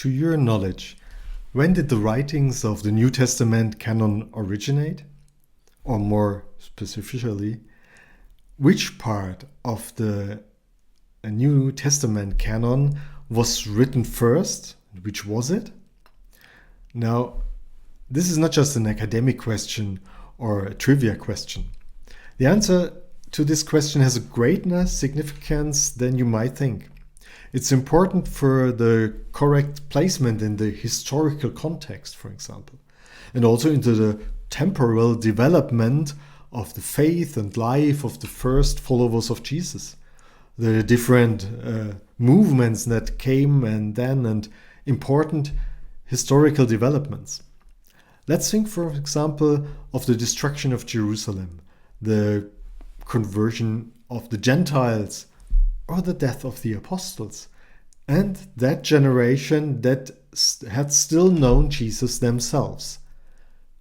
To your knowledge, when did the writings of the New Testament canon originate? Or more specifically, which part of the New Testament canon was written first? Which was it? Now, this is not just an academic question or a trivia question. The answer to this question has a greater significance than you might think. It's important for the correct placement in the historical context, for example, and also into the temporal development of the faith and life of the first followers of Jesus. The different movements that came and then, and important historical developments. Let's think, for example, of the destruction of Jerusalem, the conversion of the Gentiles, or the death of the apostles, and that generation that had still known Jesus themselves,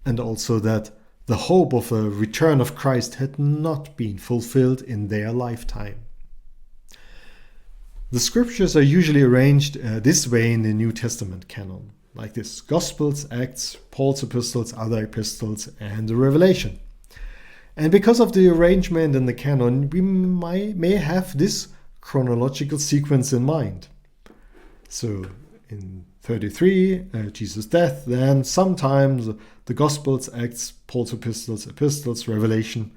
and also that the hope of a return of Christ had not been fulfilled in their lifetime. The scriptures are usually arranged this way in the New Testament canon, like this: Gospels, Acts, Paul's epistles, other epistles, and the Revelation. And because of the arrangement in the canon, we may have this chronological sequence in mind. So in 33, Jesus' death, then sometimes the Gospels, Acts, Paul's epistles, Revelation,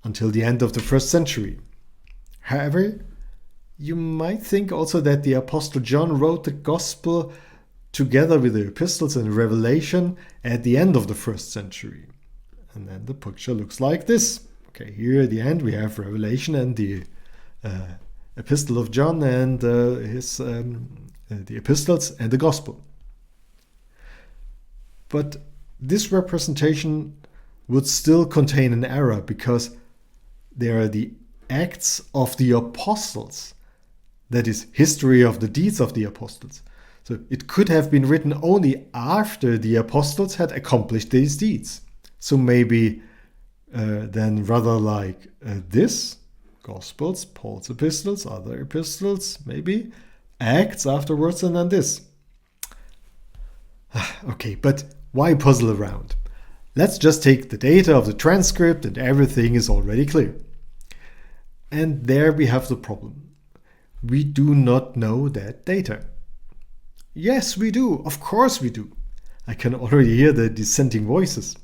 until the end of the first century. However, you might think also that the Apostle John wrote the Gospel together with the epistles and Revelation at the end of the first century. And then the picture looks like this. Okay, here at the end we have Revelation and the Epistle of John and the epistles and the Gospel. But this representation would still contain an error, because there are the Acts of the Apostles, that is, history of the deeds of the apostles. So it could have been written only after the apostles had accomplished these deeds. So maybe then rather like this, Gospels, Paul's epistles, other epistles, maybe Acts afterwards, and then this. Okay, but why puzzle around? Let's just take the data of the transcript and everything is already clear. And there we have the problem. We do not know that data. Yes, we do. Of course we do. I can already hear the dissenting voices.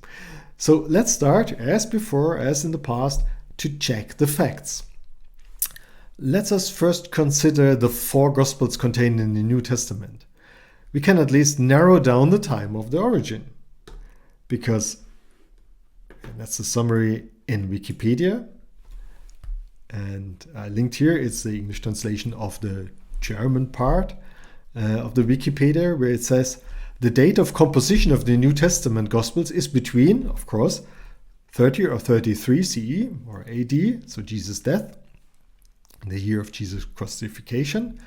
So let's start, as before, as in the past, to check the facts. Let us first consider the 4 Gospels contained in the New Testament. We can at least narrow down the time of the origin, because that's the summary in Wikipedia. And I linked here, it's the English translation of the German part of the Wikipedia, where it says, the date of composition of the New Testament Gospels is between, of course, 30 or 33 CE or AD, so Jesus' death, the year of Jesus' crucifixion,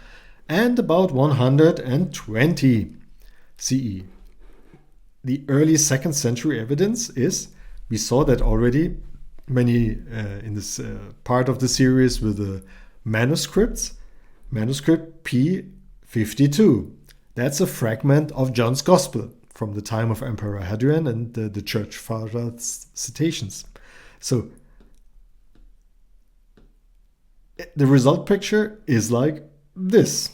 and about 120 CE. The early 2nd century evidence is, we saw that already many in this part of the series with the manuscripts, manuscript P52. That's a fragment of John's Gospel from the time of Emperor Hadrian and the Church Fathers' citations. So the result picture is like this.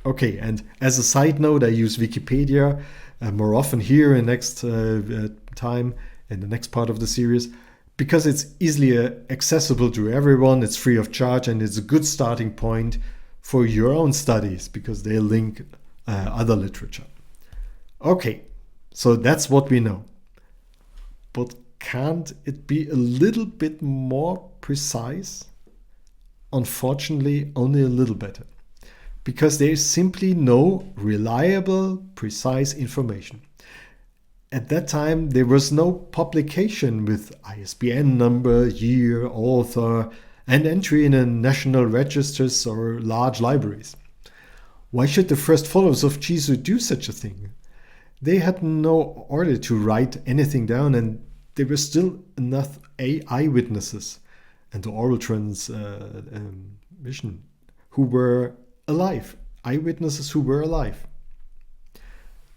Okay, and as a side note, I use Wikipedia more often here in next time, in the next part of the series, because it's easily accessible to everyone, it's free of charge, and it's a good starting point for your own studies, because they link other literature. Okay, so that's what we know. But can't it be a little bit more precise? Unfortunately, only a little better, because there is simply no reliable, precise information. At that time, there was no publication with ISBN number, year, author, and entry in a national registers or large libraries. Why should the first followers of Jesus do such a thing? They had no order to write anything down, and there were still enough eyewitnesses and the oral transmission who were alive, eyewitnesses who were alive.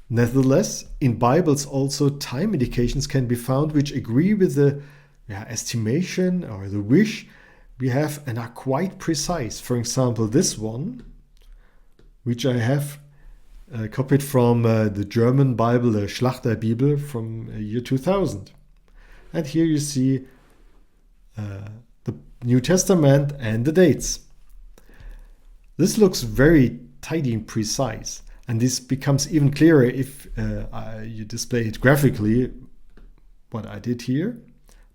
Nevertheless, in Bibles also time indications can be found which agree with the estimation or the wish we have and are quite precise. For example, this one, which I have copied from the German Bible, the Schlachterbibel from year 2000. And here you see the New Testament and the dates. This looks very tidy and precise, and this becomes even clearer if you display it graphically, what I did here.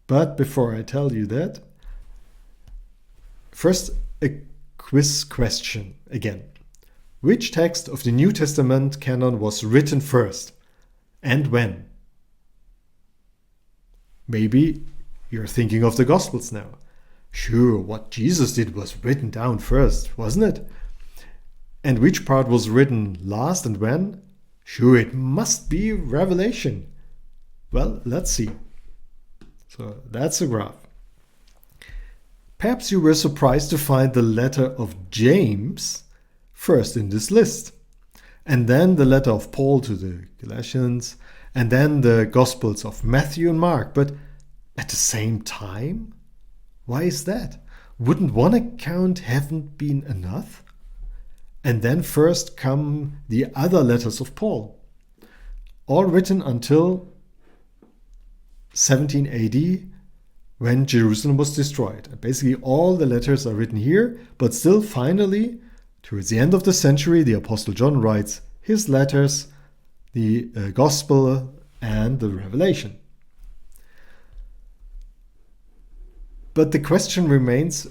But before I tell you that, first a quiz question again. Which text of the New Testament canon was written first, and when? Maybe you're thinking of the Gospels now. Sure, what Jesus did was written down first, wasn't it? And which part was written last and when? Sure, it must be Revelation. Well, let's see. So that's a graph. Perhaps you were surprised to find the letter of James first in this list, and then the letter of Paul to the Galatians, and then the Gospels of Matthew and Mark, but at the same time? Why is that? Wouldn't one account haven't been enough? And then first come the other letters of Paul, all written until 17 AD, when Jerusalem was destroyed. And basically all the letters are written here, but still finally, towards the end of the century, the Apostle John writes his letters, the Gospel and the Revelation. But the question remains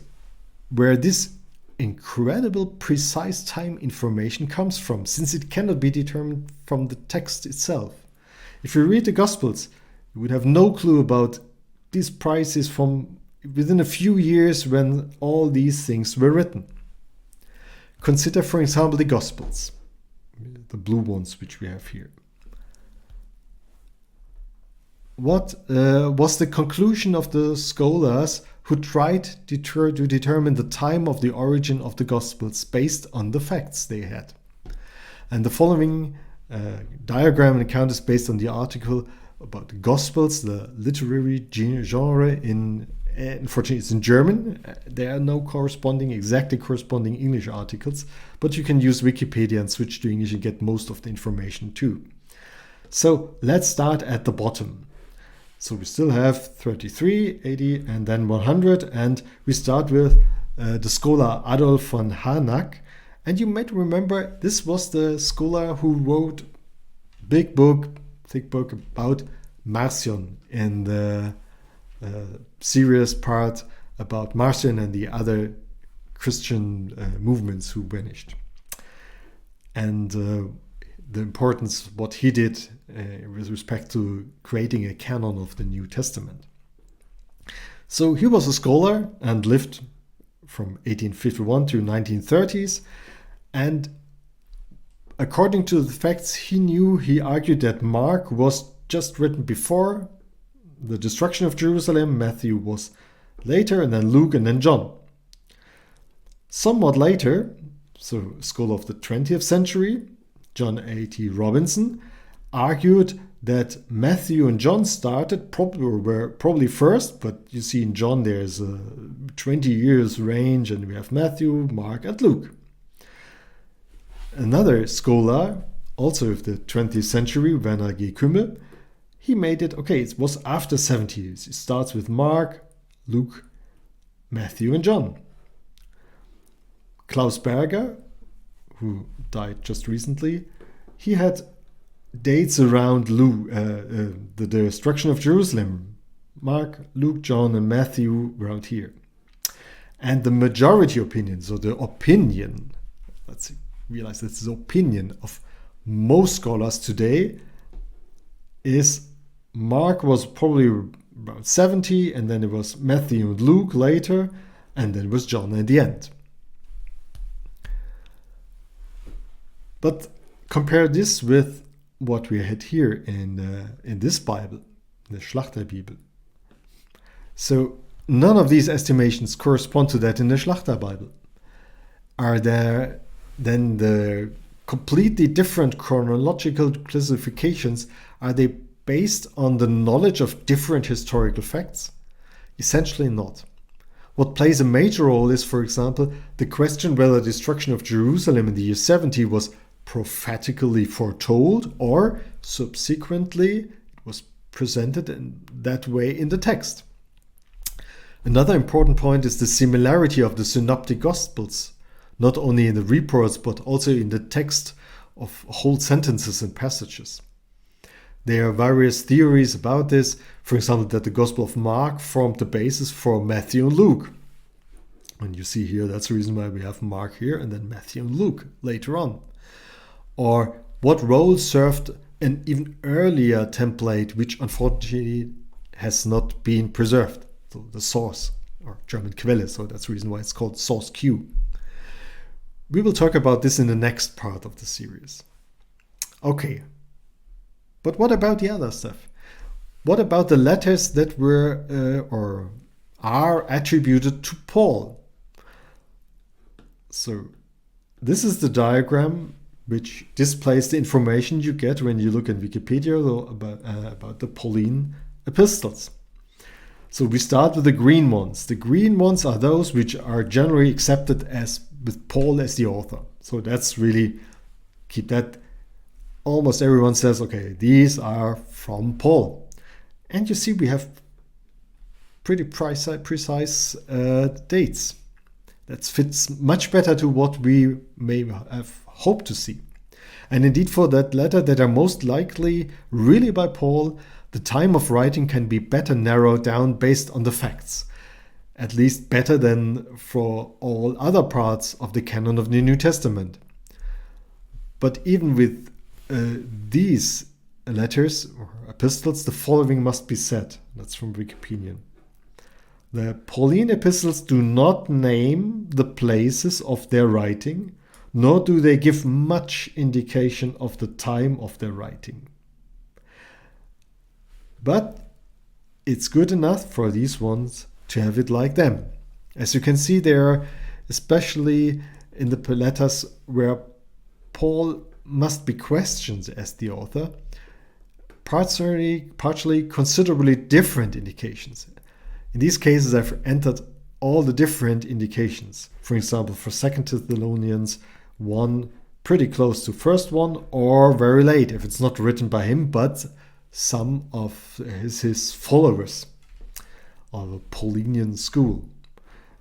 where this incredible precise time information comes from, since it cannot be determined from the text itself. If you read the Gospels, you would have no clue about these prices from within a few years when all these things were written. Consider, for example, the Gospels, the blue ones which we have here. What was the conclusion of the scholars who tried to determine the time of the origin of the Gospels based on the facts they had? And the following diagram and account is based on the article about the Gospels, the literary genre unfortunately it's in German. There are no exactly corresponding English articles, but you can use Wikipedia and switch to English and get most of the information too. So let's start at the bottom. So we still have 33, 80, and then 100, and we start with the scholar Adolf von Harnack. And you might remember this was the scholar who wrote thick book about Marcion in the serious part about Marcion and the other Christian movements who vanished. And the importance, what he did with respect to creating a canon of the New Testament. So he was a scholar and lived from 1851 to 1930s. And according to the facts he knew, he argued that Mark was just written before the destruction of Jerusalem, Matthew was later, and then Luke, and then John. Somewhat later, so scholar of the 20th century, John A.T. Robinson, argued that Matthew and John were probably first, but you see in John there's a 20 years range, and we have Matthew, Mark, and Luke. Another scholar, also of the 20th century, Werner G. Kümmel, he made it, it was after 70 years. It starts with Mark, Luke, Matthew, and John. Klaus Berger, who died just recently, he had dates around the destruction of Jerusalem. Mark, Luke, John, and Matthew around here. And the majority opinion, so the opinion, let's realize this is opinion of most scholars today, is Mark was probably around 70, and then it was Matthew and Luke later, and then it was John at the end. But compare this with what we had here in this Bible, the Schlachterbibel. So none of these estimations correspond to that in the Schlachterbibel. Are there then the completely different chronological classifications, are they based on the knowledge of different historical facts? Essentially not. What plays a major role is, for example, the question whether the destruction of Jerusalem in the year 70 was prophetically foretold or subsequently it was presented in that way in the text. Another important point is the similarity of the synoptic gospels, not only in the reports but also in the text of whole sentences and passages. There are various theories about this, for example, that the Gospel of Mark formed the basis for Matthew and Luke. And you see here, that's the reason why we have Mark here and then Matthew and Luke later on. Or what role served an even earlier template, which unfortunately has not been preserved. So the source, or German Quelle, so that's the reason why it's called source Q. We will talk about this in the next part of the series. Okay, but what about the other stuff? What about the letters that were or are attributed to Paul? So this is the diagram which displays the information you get when you look at Wikipedia about the Pauline epistles. So we start with the green ones. The green ones are those which are generally accepted as with Paul as the author. So that's really, keep that, almost everyone says, okay, these are from Paul. And you see we have pretty precise dates. That fits much better to what we may have hoped to see. And indeed for that letter that are most likely really by Paul, the time of writing can be better narrowed down based on the facts. At least better than for all other parts of the canon of the New Testament. But even with these letters or epistles, the following must be said. That's from Wikipedia. The Pauline epistles do not name the places of their writing, nor do they give much indication of the time of their writing. But it's good enough for these ones to have it like them. As you can see there, especially in the letters where Paul must be questioned as the author, partially considerably different indications. In these cases, I've entered all the different indications. For example, for 2 Thessalonians 1, pretty close to first one, or very late, if it's not written by him, but some of his followers of the Paulinian school.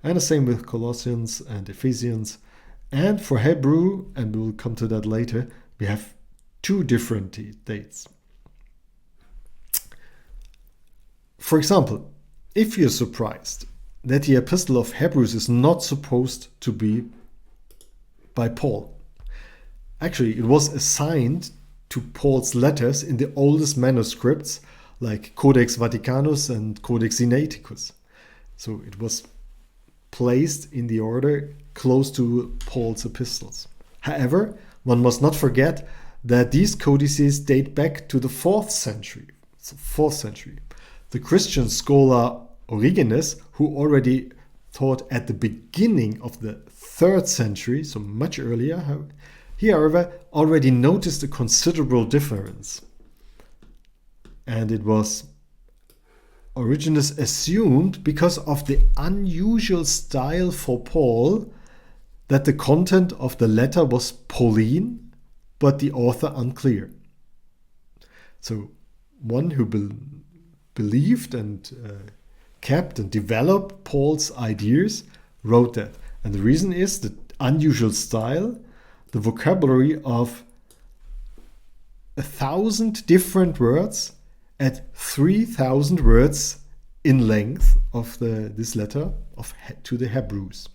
And the same with Colossians and Ephesians. And for Hebrew, and we'll come to that later, we have two different dates. For example, if you're surprised that the Epistle of Hebrews is not supposed to be by Paul. Actually, it was assigned to Paul's letters in the oldest manuscripts like Codex Vaticanus and Codex Sinaiticus. So it was placed in the order close to Paul's epistles. However, one must not forget that these codices date back to the 4th century. So 4th century. The Christian scholar Origenes, who already taught at the beginning of the 3rd century, so much earlier, he, however, already noticed a considerable difference. And it was Origenes assumed, because of the unusual style for Paul, that the content of the letter was Pauline, but the author unclear. So one who believed and kept and developed Paul's ideas wrote that. And the reason is the unusual style, the vocabulary of 1,000 different words at 3,000 words in length of this letter to the Hebrews.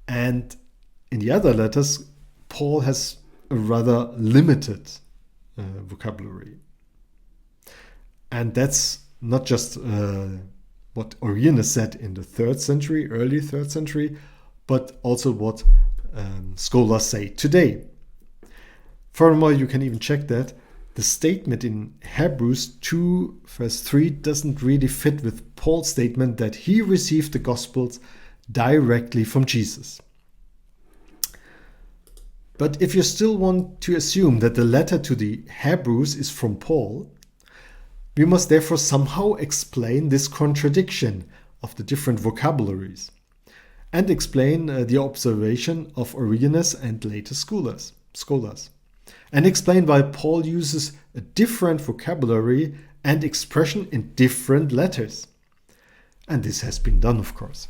And in the other letters, Paul has a rather limited vocabulary. And that's not just what Origenes said in the 3rd century, early 3rd century, but also what scholars say today. Furthermore, you can even check that the statement in Hebrews 2 verse 3 doesn't really fit with Paul's statement that he received the Gospels directly from Jesus. But if you still want to assume that the letter to the Hebrews is from Paul, we must therefore somehow explain this contradiction of the different vocabularies and explain the observation of Origenes and later scholars, and explain why Paul uses a different vocabulary and expression in different letters. And this has been done, of course.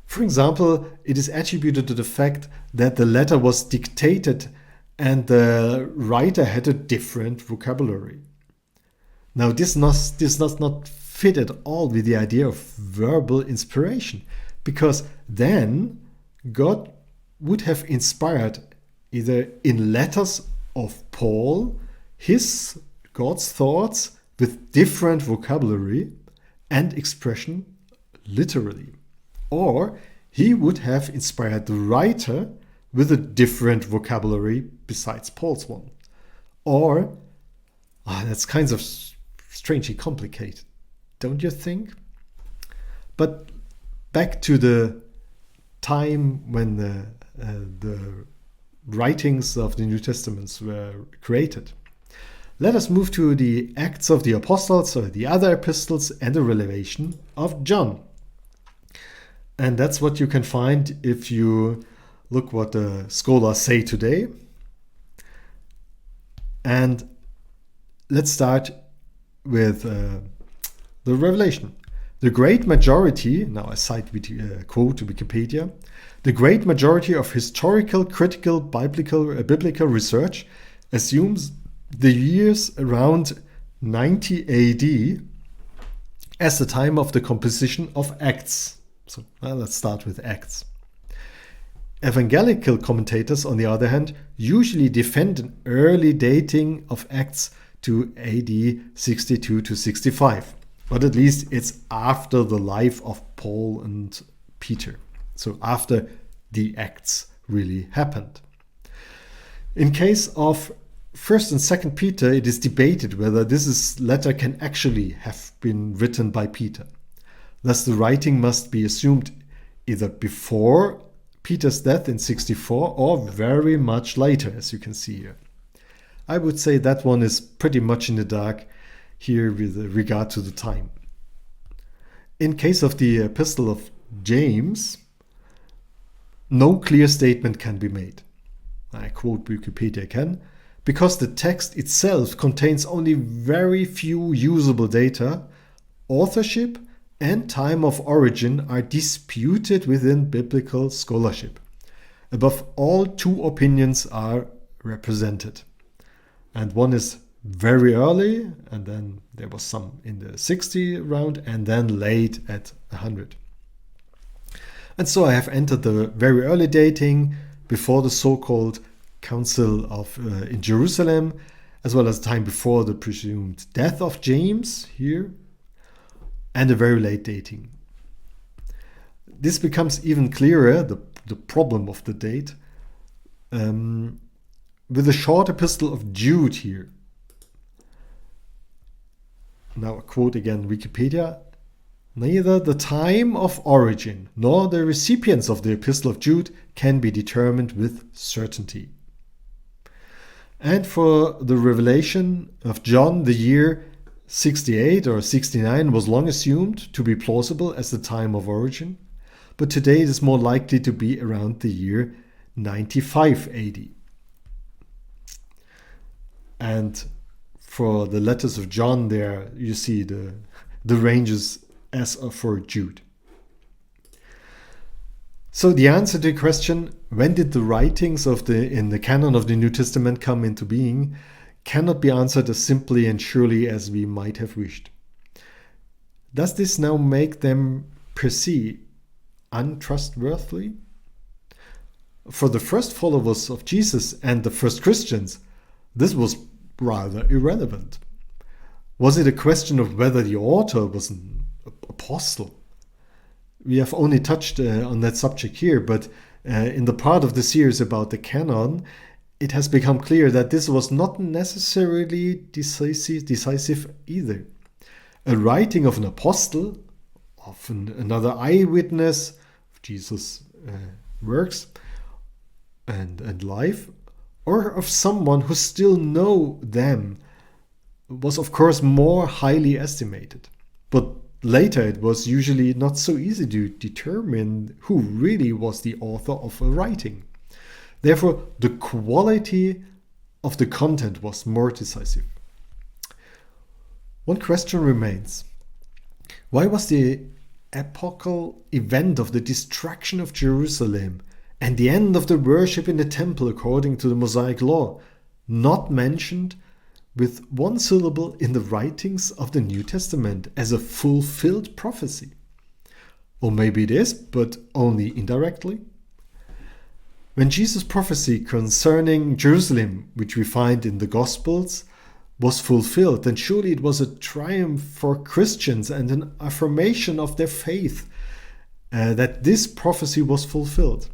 For example, it is attributed to the fact that the letter was dictated and the writer had a different vocabulary. Now, this does not fit at all with the idea of verbal inspiration, because then God would have inspired either in letters of Paul God's thoughts with different vocabulary and expression literally, or he would have inspired the writer with a different vocabulary besides Paul's one. Or, that's kind of strangely complicated, don't you think? But back to the time when the writings of the New Testaments were created. Let us move to the Acts of the Apostles, or the other epistles, and the revelation of John. And that's what you can find if you look what the scholars say today. And let's start with the revelation. The great majority, now I cite quote to Wikipedia, the great majority of historical, critical, biblical research assumes the years around 90 AD as the time of the composition of Acts. So let's start with Acts. Evangelical commentators, on the other hand, usually defend an early dating of Acts to AD 62 to 65. But at least it's after the life of Paul and Peter. So after the Acts really happened. In case of 1st and 2nd Peter, it is debated whether this letter can actually have been written by Peter. Thus the writing must be assumed either before Peter's death in 64 or very much later, as you can see here. I would say that one is pretty much in the dark here with regard to the time. In case of the Epistle of James, no clear statement can be made. I quote Wikipedia again, because the text itself contains only very few usable data, authorship and time of origin are disputed within biblical scholarship. Above all, two opinions are represented. And one is very early, and then there was some in the 60 round, and then late at 100. And so I have entered the very early dating before the so-called Council of in Jerusalem, as well as time before the presumed death of James here, and a very late dating. This becomes even clearer, the problem of the date, with the short epistle of Jude here. Now I quote again Wikipedia. Neither the time of origin nor the recipients of the epistle of Jude can be determined with certainty. And for the revelation of John, the year 68 or 69 was long assumed to be plausible as the time of origin, but today it is more likely to be around the year 95 AD. And for the letters of John there, you see the ranges as for Jude. So the answer to the question, when did the writings in the canon of the New Testament come into being, cannot be answered as simply and surely as we might have wished. Does this now make them per se untrustworthy? For the first followers of Jesus and the first Christians, this was rather irrelevant. Was it a question of whether the author was an apostle? We have only touched on that subject here, but in the part of the series about the canon, it has become clear that this was not necessarily decisive either. A writing of an apostle, of another eyewitness of Jesus' works and life, or of someone who still know them was of course more highly estimated. But later it was usually not so easy to determine who really was the author of a writing. Therefore, the quality of the content was more decisive. One question remains. Why was the epochal event of the destruction of Jerusalem and the end of the worship in the temple according to the Mosaic law not mentioned with one syllable in the writings of the New Testament as a fulfilled prophecy? Or maybe it is, but only indirectly. When Jesus' prophecy concerning Jerusalem, which we find in the Gospels, was fulfilled, then surely it was a triumph for Christians and an affirmation of their faith that this prophecy was fulfilled.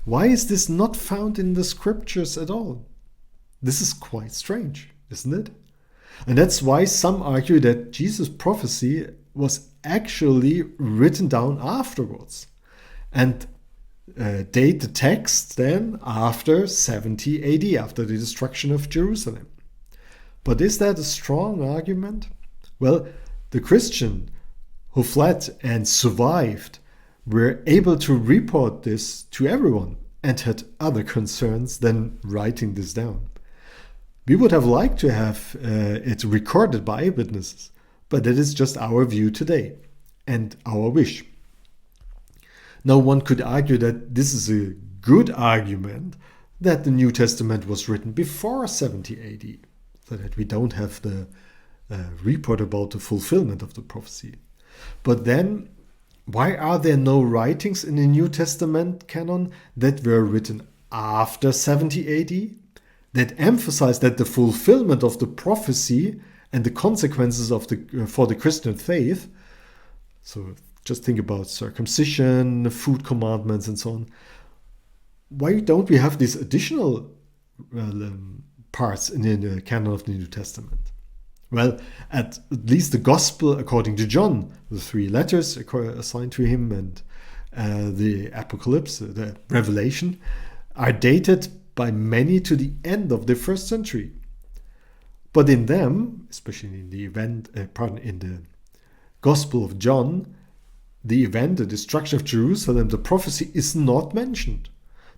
Why is this not found in the scriptures at all? This is quite strange, isn't it? And that's why some argue that Jesus' prophecy was actually written down afterwards and date the text then after 70 AD, after the destruction of Jerusalem. But is that a strong argument? Well, the Christian who fled and survived were able to report this to everyone and had other concerns than writing this down. We would have liked to have it recorded by eyewitnesses, but that is just our view today and our wish. Now, one could argue that this is a good argument that the New Testament was written before 70 AD, so that we don't have the report about the fulfillment of the prophecy. But then, why are there no writings in the New Testament canon that were written after 70 AD that emphasize that the fulfillment of the prophecy and the consequences of for the Christian faith, so just think about circumcision, food commandments, and so on. Why don't we have these additional parts in the canon of the New Testament? Well, at least the Gospel according to John, the 3 letters assigned to him, and the Apocalypse, the Revelation, are dated by many to the end of the 1st century. But in them, especially in the Gospel of John, the event, the destruction of Jerusalem, the prophecy is not mentioned.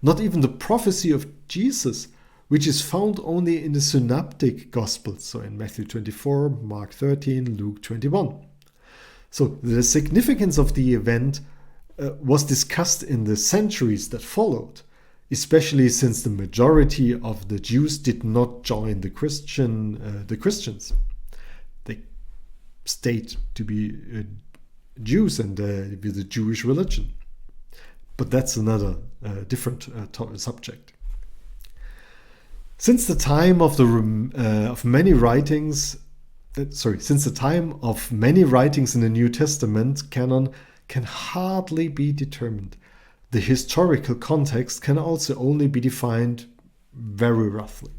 Not even the prophecy of Jesus, which is found only in the synoptic Gospels, so in Matthew 24, Mark 13, Luke 21. So the significance of the event was discussed in the centuries that followed, especially since the majority of the Jews did not join the Christians. They stayed to be Jews and with the Jewish religion. But that's another different subject. Since the time of many writings in the New Testament canon can hardly be determined, the historical context can also only be defined very roughly.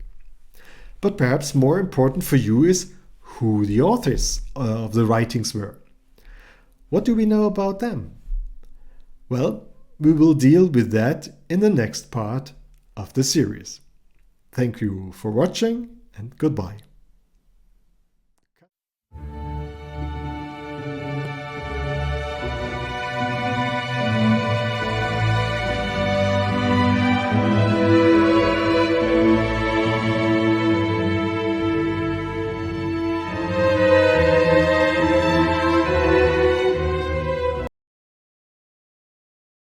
But perhaps more important for you is who the authors of the writings were. What do we know about them? Well, we will deal with that in the next part of the series. Thank you for watching, and goodbye.